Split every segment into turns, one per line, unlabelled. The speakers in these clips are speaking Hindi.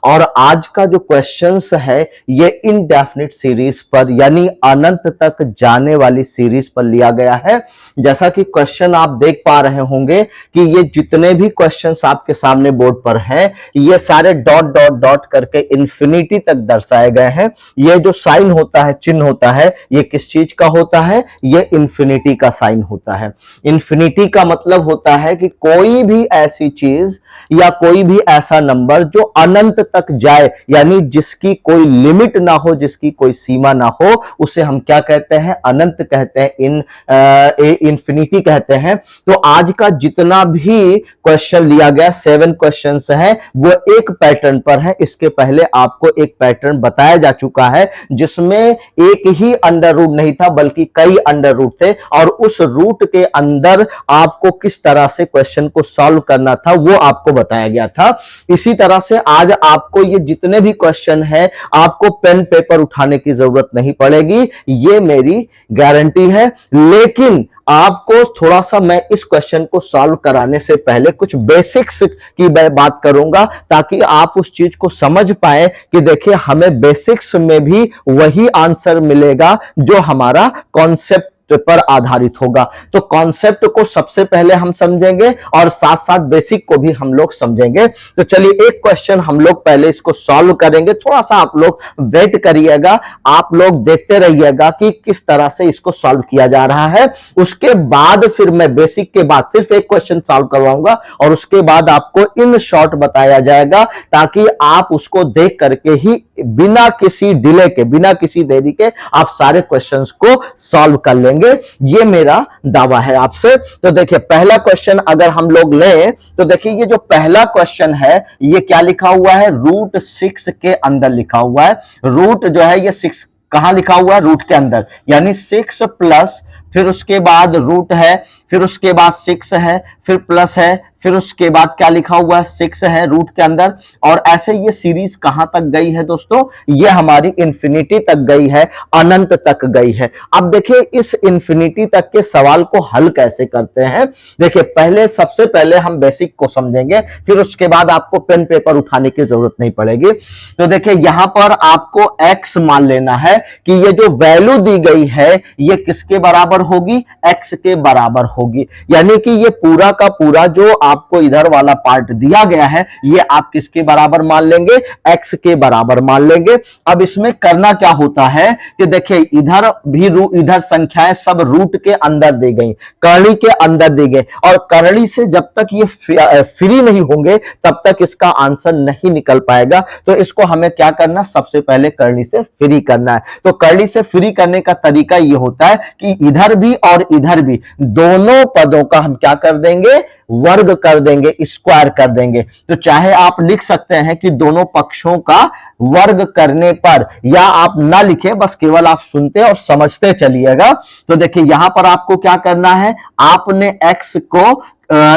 और आज का जो क्वेश्चंस है ये इनडेफिनिट सीरीज पर यानी अनंत तक जाने वाली सीरीज पर लिया गया है। जैसा कि क्वेश्चन आप देख पा रहे होंगे कि ये जितने भी क्वेश्चंस आपके सामने बोर्ड पर हैं ये सारे डॉट डॉट डॉट करके इंफिनिटी तक दर्शाए गए हैं। ये जो साइन होता है, चिन्ह होता है, ये किस चीज का होता है? ये इंफिनिटी का साइन होता है। इंफिनिटी का मतलब होता है कि कोई भी ऐसी चीज या कोई भी ऐसा नंबर जो अनंत तक जाए यानी जिसकी कोई लिमिट ना हो, जिसकी कोई सीमा ना हो, उसे हम क्या कहते हैं? अनंत कहते हैं, इंफिनिटी कहते हैं। तो आज का जितना भी क्वेश्चन लिया गया 7 क्वेश्चंस हैं वो एक पैटर्न पर है। इसके पहले आपको एक पैटर्न बताया जा चुका है जिसमें एक ही अंडर रूट नहीं था बल्कि कई अंडर रूट थे और उस रूट के अंदर आपको किस तरह से क्वेश्चन को सॉल्व करना था वो आपको बताया गया था। इसी तरह से आज आपको ये जितने भी क्वेश्चन हैं आपको पेन पेपर उठाने की जरूरत नहीं पड़ेगी, ये मेरी गारंटी है। लेकिन आपको थोड़ा सा मैं इस क्वेश्चन को सॉल्व कराने से पहले कुछ बेसिक्स की मैं बात करूंगा ताकि आप उस चीज को समझ पाए कि देखिए हमें बेसिक्स में भी वही आंसर मिलेगा जो हमारा कॉन्सेप्ट पर आधारित होगा। तो कॉन्सेप्ट को सबसे पहले हम समझेंगे और साथ साथ बेसिक को भी हम लोग समझेंगे। तो चलिए एक क्वेश्चन हम लोग पहले इसको सॉल्व करेंगे। थोड़ा सा आप लोग वेट करिएगा, आप लोग देखते रहिएगा कि किस तरह से इसको सॉल्व किया जा रहा है। उसके बाद फिर मैं बेसिक के बाद सिर्फ एक क्वेश्चन सॉल्व करवाऊंगा और उसके बाद आपको इन शॉर्ट बताया जाएगा ताकि आप उसको देख करके ही बिना किसी डिले के, बिना किसी देरी के आप सारे क्वेश्चंस को सॉल्व कर लेंगे। ये मेरा दावा है आपसे। तो देखिए पहला क्वेश्चन अगर हम लोग लें तो देखिए ये जो पहला क्वेश्चन है ये क्या लिखा हुआ है? रूट 6 के अंदर लिखा हुआ है। रूट जो है ये 6 कहां लिखा हुआ है? रूट के अंदर, यानी 6 प्लस फिर उसके बाद रूट है, फिर उसके बाद 6 है, फिर प्लस है, फिर उसके बाद क्या लिखा हुआ है? 6 है रूट के अंदर। और ऐसे ये सीरीज कहां तक गई है दोस्तों? ये हमारी इंफिनिटी तक गई है, अनंत तक गई है। अब देखिए इस इंफिनिटी तक के सवाल को हल कैसे करते हैं। देखिए पहले सबसे पहले हम बेसिक को समझेंगे, फिर उसके बाद आपको पेन पेपर उठाने की जरूरत नहीं पड़ेगी। तो देखिए यहां पर आपको x मान लेना है कि ये जो वैल्यू दी गई है ये किसके बराबर होगी? x के बराबर होगी। यानी कि ये पूरा का पूरा जो आपको इधर वाला पार्ट दिया गया है ये आप किसके बराबर मान लेंगे? x के बराबर मान लेंगे। अब इसमें करना क्या होता है कि देखिए इधर भी इधर संख्याएं सब रूट के अंदर दी गई, करनी के अंदर दी गई और करनी से जब तक ये फ्री नहीं होंगे तब तक इसका आंसर नहीं निकल पाएगा। तो इसको हमें क्या करना? सबसे पहले करनी से फ्री करना है। तो करनी से फ्री करने का तरीका ये होता है कि इधर भी और इधर भी दोनों पदों का हम क्या कर देंगे? वर्ग कर देंगे, स्क्वायर कर देंगे। तो चाहे आप लिख सकते हैं कि दोनों पक्षों का वर्ग करने पर, या आप ना लिखें, बस केवल आप सुनते और समझते चलिएगा। तो देखिए यहां पर आपको क्या करना है? आपने x को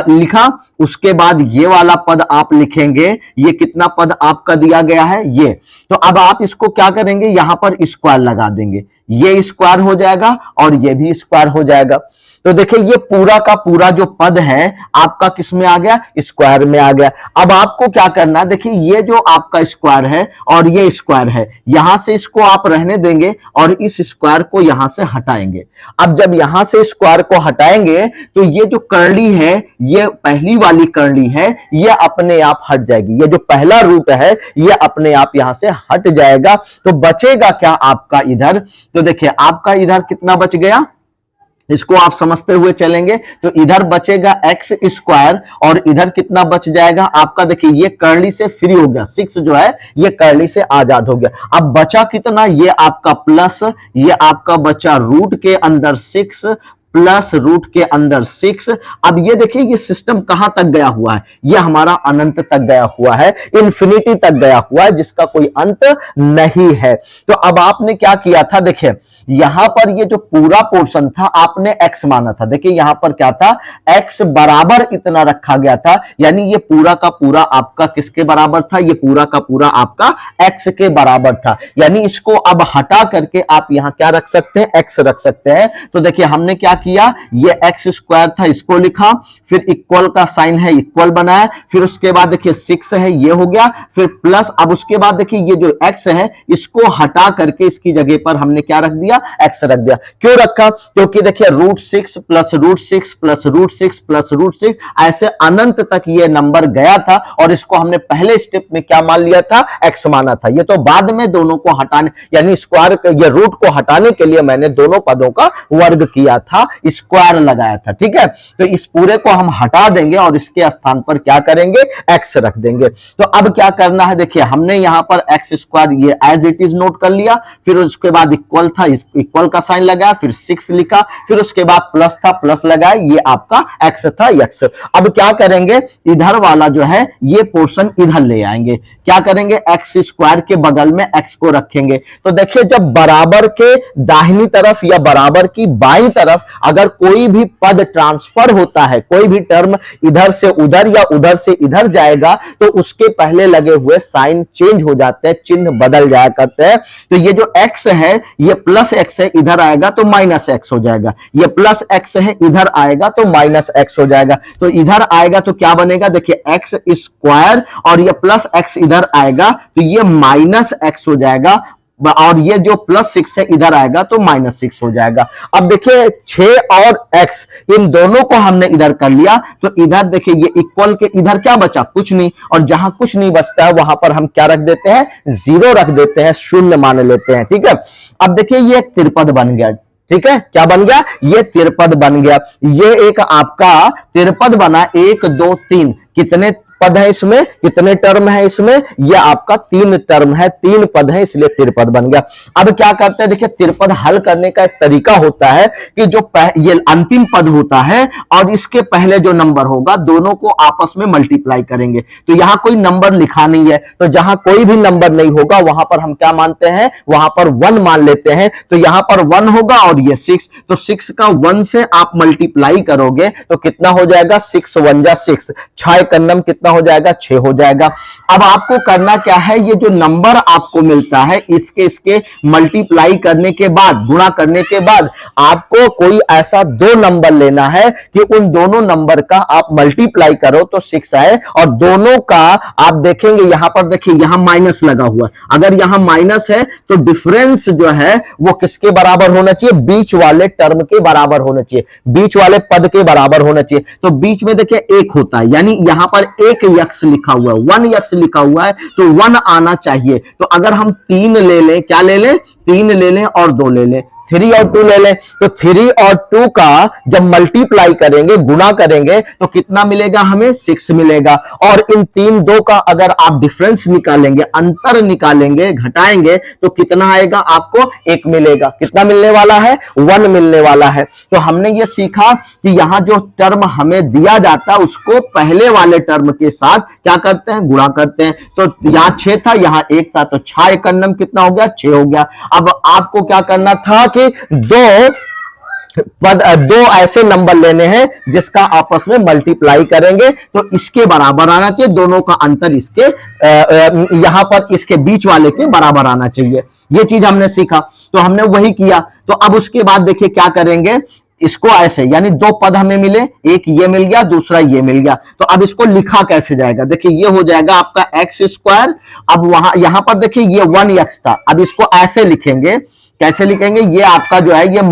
लिखा, उसके बाद ये वाला पद आप लिखेंगे। ये कितना पद आपका दिया गया है? ये। तो अब आप इसको क्या करेंगे? यहां पर स्क्वायर लगा देंगे, ये स्क्वायर हो जाएगा और ये भी स्क्वायर हो जाएगा। तो देखिए ये पूरा का पूरा जो पद है आपका किस में आ गया? स्क्वायर में आ गया। अब आपको क्या करना? देखिए ये जो आपका स्क्वायर है और ये स्क्वायर है, यहां से इसको आप रहने देंगे और इस स्क्वायर को यहां से हटाएंगे। अब जब यहां से स्क्वायर को हटाएंगे तो ये जो कर्ली है, ये पहली वाली कर्ली है, ये अपने आप हट जाएगी। ये जो पहला रूट है ये अपने आप यहां से हट जाएगा। तो बचेगा क्या आपका इधर? तो देखिए आपका इधर कितना बच गया, इसको आप समझते हुए चलेंगे। तो इधर बचेगा एक्स स्क्वायर और इधर कितना बच जाएगा आपका? देखिए ये कर्ली से फ्री हो गया, 6 जो है ये कर्ली से आजाद हो गया। अब बचा कितना? ये आपका प्लस, ये आपका बचा रूट के अंदर 6 प्लस रूट के अंदर 6। अब ये देखिए ये सिस्टम कहां तक गया हुआ है? ये हमारा अनंत तक गया हुआ है, इंफिनिटी तक गया हुआ है जिसका कोई अंत नहीं है। तो अब आपने क्या किया था? देखिए यहां पर ये जो पूरा पोर्शन था आपने x माना था। देखिए यहां पर क्या था? x बराबर इतना रखा गया था, यानी ये पूरा का पूरा आपका किसके बराबर था? ये पूरा का पूरा आपका x के बराबर था। यानी इसको अब हटा करके आप यहां क्या रख सकते हैं? x रख सकते हैं। तो देखिए हमने क्या किया, ये एक्स स्क्वायर था इसको लिखा, फिर इक्वल का साइन है इक्वल बनाया, फिर उसके बाद देखिए 6 है ये हो गया, फिर प्लस, अब उसके बाद देखिए ये जो एक्स है इसको हटा करके इसकी जगह पर हमने क्या रख दिया, एक्स रख दिया। क्यों रखा, क्योंकि देखिए √6 प्लस √6 प्लस √6 प्लस √6 ऐसे अनंत तक ये नंबर गया था, और इसको हमने पहले स्टेप में क्या मान लिया था, एक्स माना था। ये तो बाद में दोनों को हटाने, यानी स्क्वायर, ये रूट को हटाने के लिए मैंने दोनों पदों का वर्ग किया था, स्क्वायर लगाया था, ठीक है। तो इस पूरे को हम हटा देंगे और इसके स्थान पर क्या करेंगे, एक्स रख देंगे। तो अब क्या करना है, देखिए हमने यहां पर एक्स स्क्वायर ये एज इट इज नोट कर लिया, फिर उसके बाद इक्वल था, इस इक्वल का साइन लगाया, फिर 6 लिखा, फिर उसके बाद प्लस था, प्लस लगाया, ये आपका एक्स था, एक्स। अब क्या करेंगे, इधर वाला जो है ये पोर्शन इधर ले आएंगे, क्या करेंगे, एक्स स्क्वायर के बगल में एक्स को रखेंगे। तो देखिए जब बराबर के दाहिनी तरफ या बराबर की बाईं तरफ अगर कोई भी पद ट्रांसफर होता है, कोई भी टर्म इधर से उधर या उधर से इधर जाएगा, तो उसके पहले लगे हुए साइन चेंज हो जाते हैं, चिन्ह बदल जाया करते हैं। तो ये जो x है ये प्लस x है, इधर आएगा तो माइनस x हो जाएगा, ये प्लस x है इधर आएगा तो माइनस x हो जाएगा। तो इधर आएगा तो क्या बनेगा, देखिए x स्क्वायर, और ये प्लस x इधर आएगा तो ये माइनस x हो जाएगा, और ये जो +6 है इधर आएगा तो -6 हो जाएगा। अब देखिए 6 और x इन दोनों को हमने इधर कर लिया, तो इधर देखिए ये इक्वल के इधर क्या बचा, कुछ नहीं, और जहां कुछ नहीं बचता है वहां पर हम क्या रख देते हैं, 0 रख देते हैं, शून्य मान लेते हैं, ठीक है। अब देखिए ये एक त्रिपद बन गया, ठीक है, क्या बन गया, ये त्रिपद बन गया। ये एक आपका त्रिपद बना, 1 2 3, कितने पद है इसमें, कितने टर्म है इसमें, ये आपका 3 टर्म है, 3 पद है, इसलिए त्रिपद बन गया। अब क्या करते हैं, देखिए त्रिपद हल करने का एक तरीका होता है कि जो ये अंतिम पद होता है और इसके पहले जो नंबर होगा दोनों को आपस में मल्टीप्लाई करेंगे। तो यहां कोई नंबर लिखा नहीं है, तो जहां कोई भी नंबर नहीं होगा वहां पर हम क्या मानते हैं, वहां पर 1 मान लेते हैं। तो यहां पर 1 होगा और ये 6, तो 6 का 1 से आप मल्टीप्लाई करोगे तो कितना हो जाएगा, 6 1 जा 6, 6 कन्नम कितना हो जाएगा, 6 हो जाएगा। अब आपको करना क्या है, ये जो नंबर आपको मिलता है इसके मल्टीप्लाई करने के बाद, गुणा करने के बाद आपको कोई ऐसा 2 नंबर लेना है कि उन दोनों नंबर का आप मल्टीप्लाई करो तो 6 आए, और दोनों का आप देखेंगे यहां पर, देखिए यहां माइनस लगा हुआ है, अगर यहां माइनस है तो डिफरेंस जो है वो किसके बराबर होना चाहिए, बीच वाले टर्म के बराबर होना चाहिए, बीच वाले पद के बराबर होना चाहिए। तो बीच में देखिए 1 होता है, यानी यहां पर 1 यक्स लिखा हुआ है, 1 यक्स लिखा हुआ है, तो 1 आना चाहिए। तो अगर हम 3 ले लें, क्या ले लें, 3 ले लें और 2 ले लें, 3 और 2 ले लें, तो 3 और 2 का जब मल्टीप्लाई करेंगे, गुणा करेंगे, तो कितना मिलेगा हमें, 6 मिलेगा। और इन 3 2 का अगर आप डिफरेंस निकालेंगे, अंतर निकालेंगे, घटाएंगे, तो कितना आएगा, आपको 1 मिलेगा। कितना मिलने वाला है, 1 मिलने वाला है। तो हमने ये सीखा कि यहां जो टर्म हमें दिया जाता है उसको पहले वाले टर्म के साथ क्या करते हैं, गुणा करते हैं। तो यहां 6 था, यहां 1 था, तो 6 कन्नम कितना हो गया, 6 हो गया। अब आपको क्या करना था कि दो ऐसे नंबर लेने हैं जिसका आपस में मल्टीप्लाई करेंगे तो इसके बराबर आना चाहिए, दोनों का अंतर इसके यहां पर इसके बीच वाले के बराबर आना चाहिए। ये चीज हमने सीखा, तो हमने वही किया। तो अब उसके बाद देखिए क्या करेंगे, इसको ऐसे, यानी 2 पद हमें मिले, एक ये मिल गया, दूसरा ये मिल गया, तो अब इसको लिखा कैसे जाएगा, देखिए ये हो जाएगा आपका एक्स स्क्वायर। अब वहां यहां पर देखिए ये 1 यक्स था, अब इसको ऐसे लिखेंगे, कैसे लिखेंगे, ये आपका जो है ये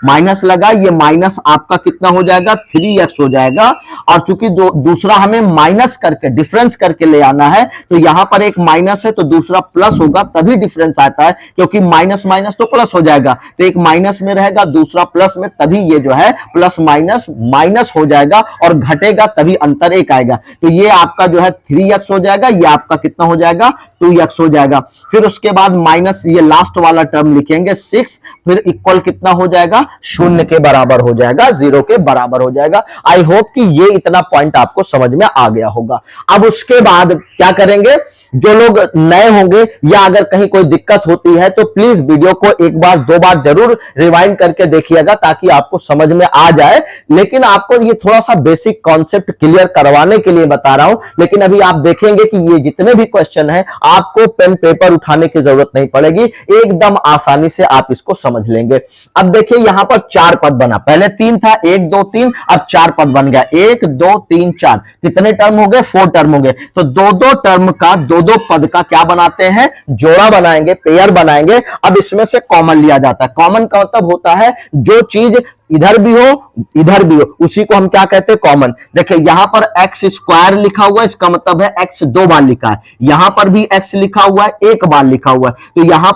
माइनस लगा, ये माइनस आपका कितना हो जाएगा, 3x हो जाएगा। और चूंकि दूसरा हमें माइनस करके डिफरेंस करके ले आना है, तो यहां पर एक माइनस है तो दूसरा प्लस होगा, तभी डिफरेंस आता है, क्योंकि माइनस माइनस तो प्लस हो जाएगा, तो एक माइनस में रहेगा, दूसरा प्लस में, तभी ये जो है प्लस माइनस माइनस हो जाएगा और घटेगा, तभी अंतर 1 आएगा। तो ये आपका जो है 3x हो जाएगा, ये आपका कितना हो जाएगा, 2x हो जाएगा। फिर उसके बाद माइनस ये लास्ट वाला टर्म लिखेंगे 6, फिर इक्वल कितना हो जाएगा, 0 के बराबर हो जाएगा, 0 के बराबर हो जाएगा। आई होप कि ये इतना पॉइंट आपको समझ में आ गया होगा। अब उसके बाद क्या करेंगे, जो लोग नए होंगे या अगर कहीं कोई दिक्कत होती है तो प्लीज वीडियो को एक बार दो बार जरूर रिवाइंड करके देखिएगा ताकि आपको समझ में आ जाए। लेकिन आपको ये थोड़ा सा बेसिक कॉन्सेप्ट क्लियर करवाने के लिए बता रहा हूं। लेकिन अभी आप देखेंगे कि ये जितने भी क्वेश्चन है आपको पेन पेपर उठाने की जरूरत नहीं पड़ेगी, एकदम आसानी से आप इसको समझ लेंगे। अब देखिए यहां पर 4 पद बना, पहले 3 था, 1 2 3, अब 4 पद बन गया, 1 2 3 4, कितने टर्म हो गए? 4 टर्म हो गए। तो दो दो टर्म का दो दो पद का क्या बनाते हैं? जोड़ा बनाएंगे, पेयर बनाएंगे। अब इसमें से कॉमन लिया जाता है। कॉमन का मतलब होता है जो चीज इधर भी हो इधर भी हो उसी को हम क्या कहते हैं? कॉमन। देखिए यहां पर एक्स स्क्वायर लिखा हुआ है, इसका मतलब है एक्स 2 बार लिखा है। यहां पर भी एक्स लिखा हुआ है, 1 बार लिखा हुआ है। तो यहां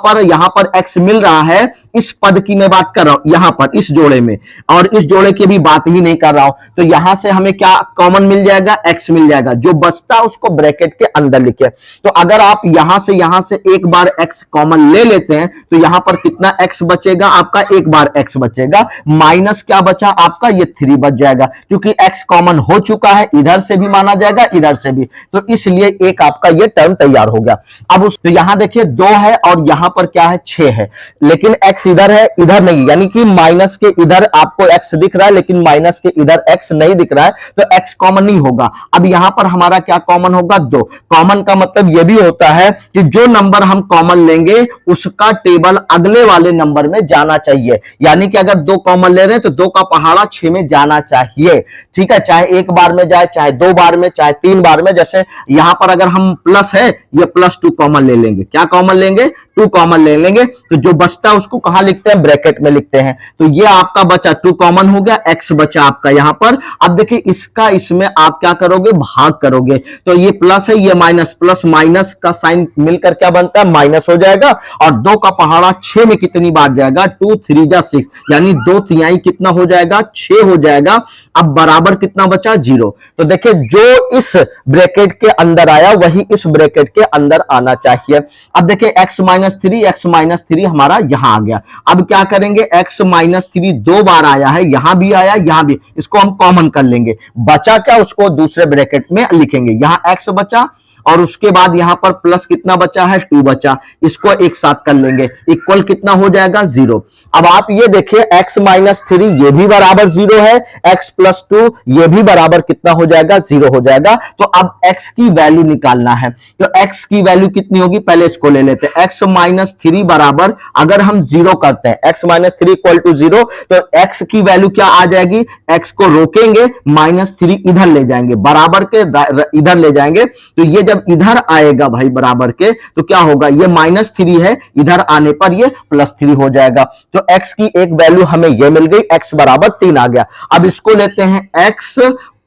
पर एक्स मिल रहा है। इस पद की मैं बात कर रहा हूं यहां पर इस जोड़े में, और इस जोड़े की भी बात ही नहीं कर रहा हूं। तो यहां से हमें क्या कॉमन मिल जाएगा? एक्स मिल जाएगा। जो बचता उसको ब्रैकेट के अंदर लिखे। तो अगर आप यहां से एक बार एक्स कॉमन ले लेते हैं तो यहां पर कितना एक्स बचेगा? आपका 1 बार एक्स बचेगा, माइनस क्या बचा आपका? ये 3 बच जाएगा, क्योंकि x कॉमन हो चुका है, इधर से भी माना जाएगा इधर से भी, तो इसलिए एक आपका ये टर्म तैयार हो गया। अब उस तो यहां देखिए 2 है और यहां पर क्या है? 6 है, लेकिन x इधर है इधर नहीं, यानी कि माइनस के इधर आपको x दिख रहा है लेकिन माइनस के इधर x नहीं दिख रहा है, तो x कॉमन नहीं होगा। अब यहां पर हमारा क्या कॉमन होगा? 2। कॉमन का मतलब यह भी होता है कि जो नंबर हम कॉमन लेंगे उसका टेबल अगले वाले नंबर में जाना चाहिए। यानी कि अगर 2 कॉमन ले रहे हैं तो 2 का पहाड़ा 6 में जाना चाहिए। ठीक है, चाहे 1 बार में जाए, चाहे 2 बार में, चाहे 3 बार में। जैसे यहां पर अगर हम प्लस है, ये +2 कॉमन ले लेंगे। क्या कॉमन लेंगे? 2 कॉमन ले लेंगे। तो जो बचता है उसको कहां लिखते हैं? ब्रैकेट में लिखते हैं। तो ये आपका बचा 2 कॉमन हो गया, x बचा आपका यहां पर। अब देखिए इसका इसमें आप क्या करोगे? भाग करोगे। तो ये प्लस है, ये माइनस, प्लस माइनस का साइन मिलकर क्या बनता है? माइनस हो जाएगा। और 2 का पहाड़ा 6 में कितनी बार जाएगा? 2 3 जा 6, यानी 2/3 कितना हो जाएगा? 6 हो जाएगा। अब बराबर कितना बचा? 0। तो देखिए जो इस ब्रैकेट के अंदर आया वही इस ब्रैकेट के अंदर आना चाहिए। अब देखिए x माइनस 3 हमारा यहां आ गया। अब क्या करेंगे? x माइनस 3 2 बार आया है, यहां भी आया यहां भी, इसको हम कॉमन कर लेंगे। बचा क्या? उसको दूसरे ब्रैकेट में लिखेंगे। यहां x बचा और उसके बाद यहां पर प्लस कितना बचा है? 2 बचा। इसको एक साथ कर लेंगे, इक्वल कितना हो जाएगा? 0। अब आप ये देखिए x माइनस 3 ये भी बराबर 0 है, x प्लस 2 ये भी बराबर कितना हो जाएगा? 0 हो जाएगा। तो अब x की वैल्यू निकालना है। तो x की वैल्यू कितनी होगी? पहले इसको ले लेते हैं। x माइनस 3 बराबर अगर हम 0 करते हैं, x माइनस 3 इक्वल टू 0, तो x की वैल्यू क्या आ जाएगी? x को रोकेंगे, -3 इधर ले जाएंगे, बराबर के इधर ले जाएंगे। तो ये जब इधर आएगा भाई बराबर के, तो क्या होगा? ये -3 है, इधर आने पर ये +3 हो जाएगा। तो x की एक वैल्यू हमें ये मिल गई, x बराबर 3 आ गया। अब इसको लेते हैं, x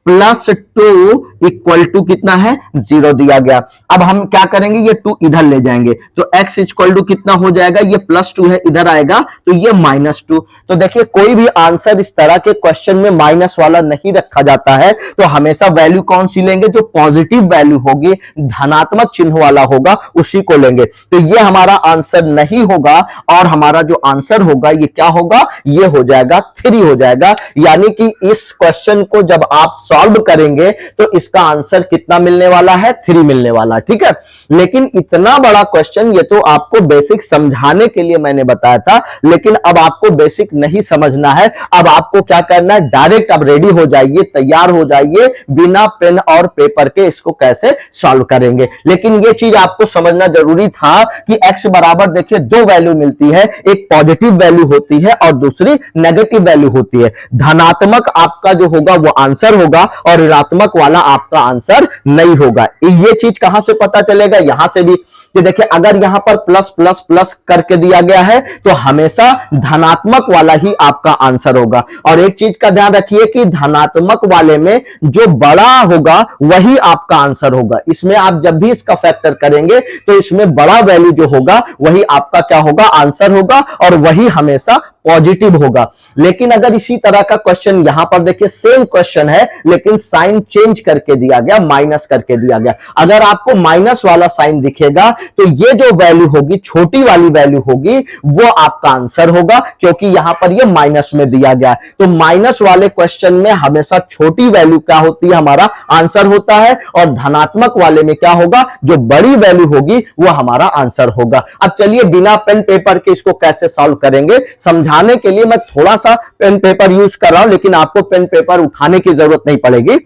+2 इक्वल टू कितना है? 0 दिया गया। अब हम क्या करेंगे? ये 2 इधर ले जाएंगे, तो x इक्वल टू कितना हो जाएगा? ये +2 है, इधर आएगा तो ये -2। तो देखिए कोई भी आंसर इस तरह के क्वेश्चन में माइनस वाला नहीं रखा जाता है। तो हमेशा वैल्यू कौन सी लेंगे? जो पॉजिटिव वैल्यू होगी, धनात्मक चिन्ह वाला होगा, उसी को लेंगे। तो ये हमारा आंसर नहीं होगा, और हमारा जो आंसर होगा ये क्या होगा? ये हो जाएगा 3 हो जाएगा। यानी कि इस क्वेश्चन को जब आप सॉल्व करेंगे तो इसका आंसर कितना मिलने वाला है? 3 मिलने वाला। ठीक है, लेकिन इतना बड़ा क्वेश्चन, ये तो आपको बेसिक समझाने के लिए मैंने बताया था, लेकिन अब आपको बेसिक नहीं समझना है। अब आपको क्या करना है? डायरेक्ट अब रेडी हो जाइए, तैयार हो जाइए, बिना पेन और पेपर के इसको कैसे सॉल्व करेंगे। लेकिन ये चीज आपको समझना जरूरी था कि x बराबर देखिए 2 वैल्यू मिलती है, एक पॉजिटिव वैल्यू होती है और दूसरी नेगेटिव वैल्यू होती है। धनात्मक आपका जो होगा वो आंसर होगा और ऋणात्मक वाला आपका आंसर नहीं होगा। ये चीज कहां से पता चलेगा? यहां से भी कि देखिए अगर यहां पर प्लस प्लस प्लस करके दिया गया है तो हमेशा धनात्मक वाला ही आपका आंसर होगा। और एक चीज का ध्यान रखिए कि धनात्मक वाले में जो बड़ा होगा वही आपका आंसर होगा। इसमें आप जब भी इसका फैक्टर करेंगे तो इसमें बड़ा वैल्यू जो होगा वही आपका क्या होगा? आंसर होगा, और वही हमेशा पॉजिटिव होगा। लेकिन अगर इसी तरह का क्वेश्चन यहां पर देखिए सेम क्वेश्चन है लेकिन साइन चेंज करके दिया गया, माइनस करके दिया गया। अगर आपको माइनस वाला साइन दिखेगा तो ये जो वैल्यू होगी, छोटी वाली वैल्यू होगी, वो आपका आंसर होगा, क्योंकि यहां पर ये माइनस में दिया गया है। तो माइनस वाले क्वेश्चन में हमेशा छोटी वैल्यू क्या होती है, हमारा आंसर होता है, और धनात्मक वाले में क्या होगा, जो बड़ी वैल्यू होगी वो हमारा आंसर होगा। अब चलिए बिना पेन पेपर के इसको कैसे सॉल्व करेंगे, समझाने के लिए मैं थोड़ा सा पेन पेपर यूज कर रहा हूं, लेकिन आपको पेन पेपर उठाने की जरूरत नहीं पड़ेगी।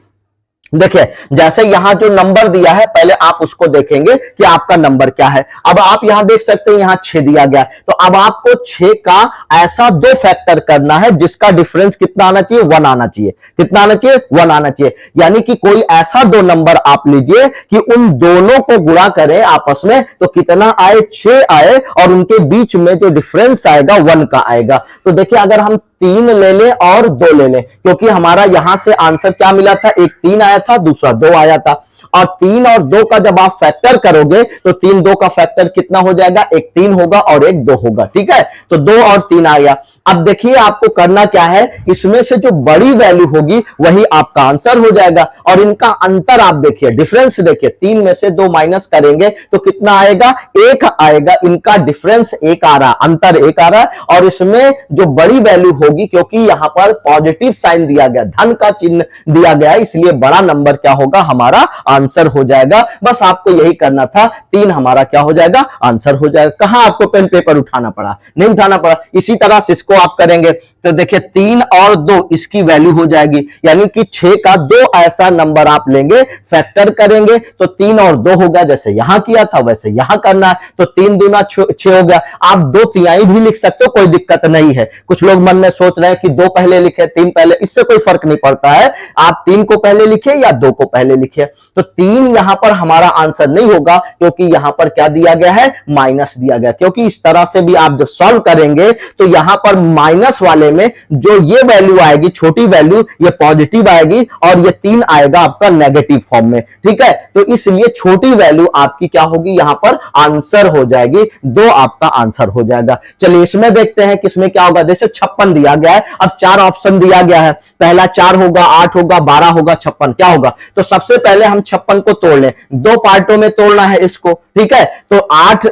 देखिए, जैसे यहां जो नंबर दिया है, पहले आप उसको देखेंगे कि आपका नंबर क्या है। अब आप यहां देख सकते हैं यहां 6 दिया गया है, तो अब आपको 6 का ऐसा 2 फैक्टर करना है जिसका डिफरेंस कितना आना चाहिए, 1 आना चाहिए। कितना आना चाहिए, 1 आना चाहिए। यानी कि कोई ऐसा 2 नंबर आप लीजिए कि उन दोनों को गुणा करें आपस में, तो कितना आए, 6 आए, और उनके बीच में जो डिफरेंस आएगा 1 का आएगा। तो देखिए, अगर हम 3 ले लें और 2 ले लें, क्योंकि हमारा यहां से आंसर क्या मिला था, एक 3 आया था, दूसरा 2 आया था, और 3 और 2 का जब आप फैक्टर करोगे तो 3 2 का फैक्टर कितना हो जाएगा, एक 3 होगा और एक 2 होगा। ठीक है, तो 2 और 3 आया। अब देखिए आपको करना क्या है, इसमें से जो बड़ी वैल्यू होगी वही आपका आंसर हो जाएगा, और इनका अंतर आप देखिए, डिफरेंस देखिए, 3 में से 2 माइनस करेंगे तो कितना आएगा, 1 आएगा। इनका डिफरेंस 1 आ रहा, अंतर 1 आ रहा है, और इसमें जो बड़ी वैल्यू होगी, क्योंकि यहां पर पॉजिटिव साइन दिया गया, धन का चिन्ह दिया गया, इसलिए बड़ा नंबर क्या होगा, हमारा आंसर हो जाएगा। बस आपको यही करना था, 3 हमारा क्या हो जाएगा, आंसर हो जाएगा। कहां आपको पेन पेपर उठाना पड़ा, नहीं उठाना पड़ा। इसी तरह से इसको आप करेंगे तो देखिए 3 और 2 इसकी वैल्यू हो जाएगी, यानी कि 6 का 2 ऐसा नंबर आप लेंगे, फैक्टर करेंगे तो 3 और 2 होगा, जैसे यहां किया था वैसे यहां करना है। तो 3 दूना 6 हो गया। आप 2 तिहाई भी लिख सकते हो, कोई दिक्कत नहीं है। कुछ लोग मन में सोच रहे हैं कि 2 पहले लिखे 3 पहले, इससे कोई फर्क नहीं पड़ता है। आप 3 को पहले लिखे या 2 को पहले लिखे, तो 3 यहां पर हमारा आंसर नहीं होगा, क्योंकि यहां पर क्या दिया गया है, माइनस दिया गया। क्योंकि इस तरह से भी आप जब सॉल्व करेंगे तो यहां पर माइनस वाले में जो ये वैल्यू आएगी, छोटी वैल्यू, ये पॉजिटिव आएगी, और ये 3 आएगा आपका नेगेटिव फॉर्म में। ठीक है, तो इसलिए छोटी वैल्यू आपकी क्या होगी, यहां पर आंसर हो जाएगी, 2 आपका आंसर हो जाएगा। चलिए इसमें देखते हैं किसमें क्या होगा। जैसे 56 दिया गया है, अब 4 ऑप्शन दिया गया है, पहला 4 होगा, 8 होगा, 12 होगा, 56 क्या होगा। तो सबसे पहले हम 56 को तोड़ लें, 2 पार्टों में तोड़ना है इसको। ठीक है, तो 8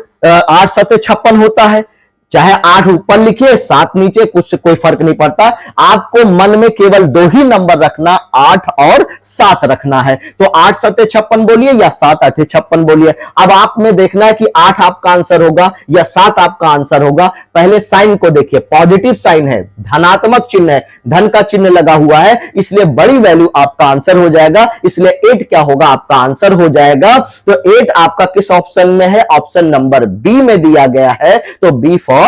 7 56 होता है, चाहे 8 ऊपर लिखिए 7 नीचे, कुछ कोई फर्क नहीं पड़ता। आपको मन में केवल 2 ही नंबर रखना, 8 और 7 रखना है। तो 8 7 56 बोलिए या 7 8 56 बोलिए। अब आप में देखना है कि 8 आपका आंसर होगा या 7 आपका आंसर होगा। पहले साइन को देखिए, पॉजिटिव साइन है, धनात्मक चिन्ह है, धन का चिन्ह लगा हुआ है, इसलिए बड़ी वैल्यू आपका आंसर हो जाएगा। इसलिए 8 क्या होगा, आपका आंसर हो जाएगा। तो 8 आपका किस ऑप्शन में है, ऑप्शन नंबर बी में दिया गया है। तो B for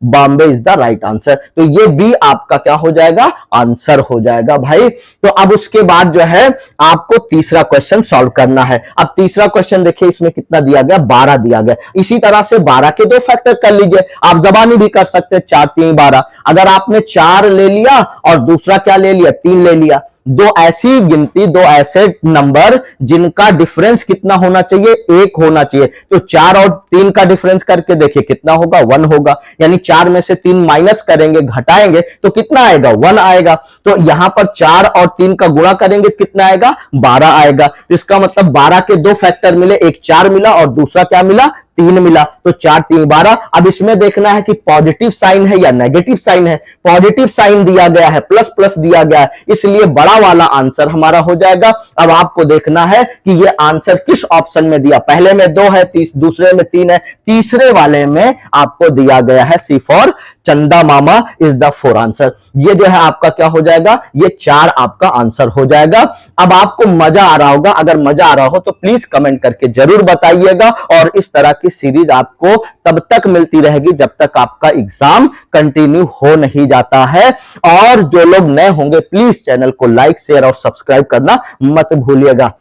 Bombay is the right answer. तो ये बी आपका क्या हो जाएगा, आंसर हो जाएगा भाई। तो अब उसके बाद जो है आपको तीसरा क्वेश्चन सॉल्व करना है। अब तीसरा क्वेश्चन देखिए, इसमें कितना दिया गया, 12 दिया गया। इसी तरह से 12 के 2 फैक्टर कर लीजिए, आप जबानी भी कर सकते हैं, 4 3 12। अगर आपने 4 ले लिया और दूसरा क्या ले लिया, 3 ले लिया, 2 ऐसी गिनती, 2 ऐसे नंबर जिनका डिफरेंस कितना होना चाहिए, 1 होना चाहिए। तो 4 और 3 का डिफरेंस करके देखिए कितना होगा, 1 होगा। यानी 4 में से 3 माइनस करेंगे, घटाएंगे तो कितना आएगा, 1 आएगा। तो यहां पर 4 और 3 का गुणा करेंगे कितना आएगा, 12 आएगा। तो इसका मतलब 12 के 2 फैक्टर मिले, एक 4 मिला और दूसरा क्या मिला, 3 मिला। तो 4 3 12। अब इसमें देखना है कि पॉजिटिव साइन है या नेगेटिव साइन है। पॉजिटिव साइन दिया गया है, प्लस प्लस दिया गया है, इसलिए बड़ा वाला आंसर हमारा हो जाएगा। अब आपको देखना है कि ये आंसर किस ऑप्शन में दिया, पहले में 2 है, दूसरे में 3 है, तीसरे वाले में आपको दिया गया है सी फॉर चंदा मामा इज द 4 आंसर। ये जो है आपका क्या हो जाएगा, ये 4 आपका आंसर हो जाएगा। अब आपको मजा आ रहा होगा, अगर मजा आ रहा हो तो प्लीज कमेंट करके जरूर बताइएगा, और इस तरह की सीरीज आपको तब तक मिलती रहेगी जब तक आपका एग्जाम कंटिन्यू हो नहीं जाता है। और जो लोग नए होंगे प्लीज चैनल को लाइक शेयर और सब्सक्राइब करना मत भूलिएगा।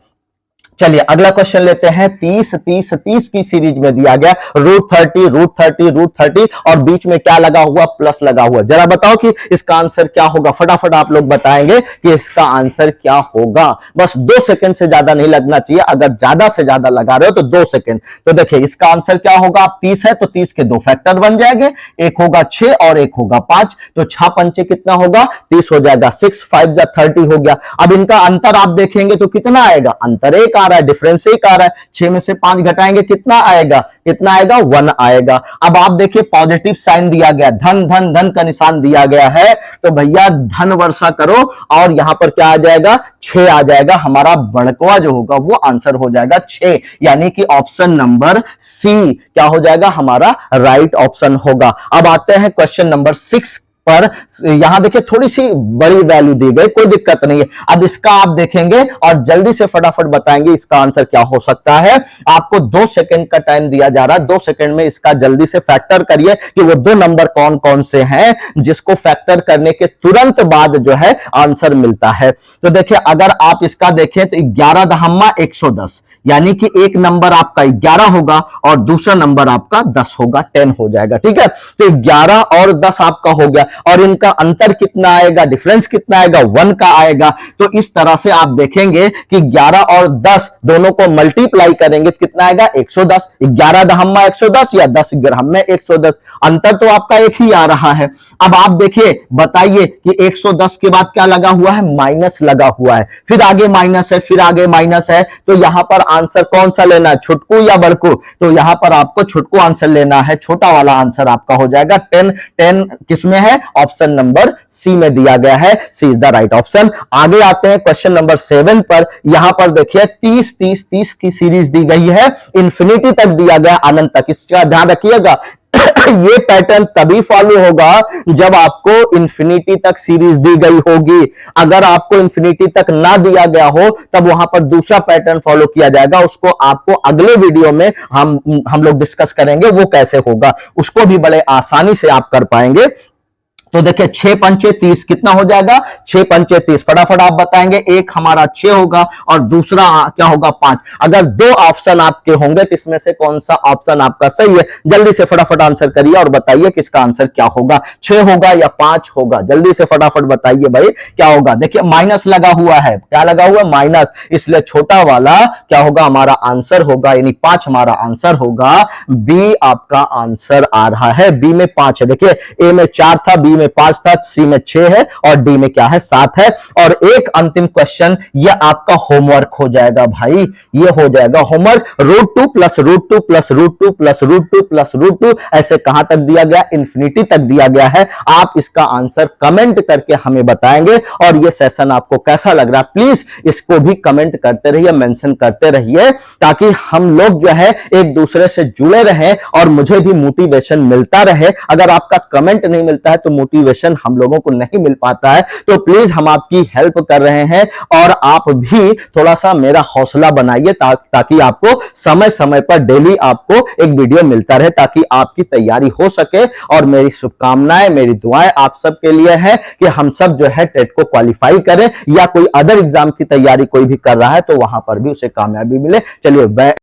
चलिए अगला क्वेश्चन लेते हैं। 30 30 30 की सीरीज में दिया गया √30 √30 √30 और बीच में क्या लगा हुआ, प्लस लगा हुआ। जरा बताओ कि इसका आंसर क्या होगा, फटाफट आप लोग बताएंगे कि इसका आंसर क्या होगा। बस 2 सेकंड से ज्यादा नहीं लगना चाहिए, अगर ज्यादा से ज्यादा लगा रहे हो तो 2 सेकंड। तो देखिए इसका आंसर क्या होगा, 30 है तो 30 के 2 फैक्टर बन जाएंगे, एक होगा 6 और एक होगा 5, तो 6 पंचे कितना होगा, 30 हो जाएगा, 6 5 जा 30 हो गया। अब इनका अंतर आप देखेंगे तो कितना आएगा, अंतर एक आ रहा है, डिफरेंस एक आ रहा है, 6 में से 5 घटाएंगे कितना आएगा, कितना आएगा, 1 आएगा। अब आप देखिए पॉजिटिव साइन दिया गया, धन धन धन का निशान दिया गया है, तो भैया धन वर्षा करो और यहां पर क्या आ जाएगा, 6 आ जाएगा। हमारा बड़कवा जो होगा वो आंसर हो जाएगा 6, यानी कि ऑप्शन नंबर सी क्या हो जाएगा, हमारा राइट ऑप्शन होगा। अब आते हैं क्वेश्चन नंबर 6 पर। यहां देखिए थोड़ी सी बड़ी वैल्यू दी गई, कोई दिक्कत नहीं है। अब इसका आप देखेंगे और जल्दी से फटाफट बताएंगे इसका आंसर क्या हो सकता है। आपको 2 सेकंड का टाइम दिया जा रहा है, 2 सेकंड में इसका जल्दी से फैक्टर करिए कि वो 2 नंबर कौन कौन से हैं जिसको फैक्टर करने के तुरंत बाद जो है आंसर मिलता है। तो देखिए अगर आप इसका देखें तो 11 दहम्मा 110, यानी कि एक नंबर आपका 11 होगा और दूसरा नंबर आपका 10 होगा, 10 हो जाएगा। ठीक है, तो 11 और 10 आपका हो गया और इनका अंतर कितना आएगा, डिफरेंस कितना आएगा, 1 का आएगा। तो इस तरह से आप देखेंगे कि 11 और 10 दोनों को मल्टीप्लाई करेंगे तो कितना आएगा, 110। 11 दहम्मा 110 या 10 ग्राम में 110, अंतर तो आपका एक ही आ रहा है। अब आप देखिए बताइए कि 110 के बाद क्या लगा हुआ है, माइनस लगा हुआ है, फिर आगे माइनस है, फिर आगे माइनस है, तो यहां पर आंसर कौन सा लेना है, छुटकू या बड़कू, तो यहां पर आपको छुटकू आंसर लेना है। छोटा वाला आंसर आपका हो जाएगा 10। 10 किसमें है, ऑप्शन नंबर सी में दिया गया है, सी इज द राइट ऑप्शन। आगे आते हैं क्वेश्चन नंबर 7 पर। यहां पर देखिए 30 30 30 की सीरीज दी गई है, इंफिनिटी तक दिया गया, अनंत तक। इसका ध्यान रखिएगा ये पैटर्न तभी फॉलो होगा जब आपको इंफिनिटी तक सीरीज दी गई होगी। अगर आपको इंफिनिटी तक ना दिया गया हो तब वहां पर दूसरा पैटर्न फॉलो किया जाएगा, उसको आपको अगले वीडियो में हम लोग डिस्कस करेंगे वो कैसे होगा, उसको भी बड़े आसानी से आप कर पाएंगे। तो देखिए 6 पंचे 30 कितना हो जाएगा, 6 पंचे 30, फटाफट आप बताएंगे। एक हमारा 6 होगा और दूसरा क्या होगा, 5। अगर 2 ऑप्शन आपके होंगे तो इसमें से कौन सा ऑप्शन आपका सही है, जल्दी से फटाफट आंसर करिए और बताइए कि इसका आंसर क्या होगा, 6 होगा या 5 होगा, जल्दी से फटाफट बताइए भाई क्या होगा। देखिए माइनस लगा हुआ है, क्या लगा हुआ है, माइनस, इसलिए छोटा वाला क्या होगा, हमारा आंसर होगा, यानी 5 हमारा आंसर होगा। बी आपका आंसर आ रहा है, बी में 5 है। देखिए ए में 4 था, बी में 5 था, सी में 6 है और डी में क्या है, 7 है। और एक अंतिम क्वेश्चन, ये आपका होमवर्क हो जाएगा भाई, ये हो जाएगा होमवर्क। √2 + √2 + √2 + √2 + √2 ऐसे कहां तक दिया गया, इंफिनिटी तक दिया गया है। आप इसका आंसर कमेंट करके हमें बताएंगे। और ये सेशन आपको कैसा लग रहा है, प्लीज इसको भी कमेंट करते रहिए, मेंशन करते रहिए, ताकि हम लोग जो है एक दूसरे से जुड़े रहें और मुझे भी मोटिवेशन मिलता रहे। अगर आपका कमेंट नहीं मिलता है तो मोटिवेशन हम लोगों को नहीं मिल पाता है। तो प्लीज हम आपकी हेल्प कर रहे हैं और आप भी थोड़ा सा मेरा हौसला बनाइए ताकि आपको समय समय पर डेली आपको एक वीडियो मिलता रहे, ताकि आपकी तैयारी हो सके। और मेरी शुभकामनाएं, मेरी दुआएं आप सबके लिए है कि हम सब जो है टेट को क्वालिफाई करें, या कोई अदर एग्जाम की तैयारी कोई भी कर रहा है तो वहां पर भी उसे कामयाबी मिले। चलिए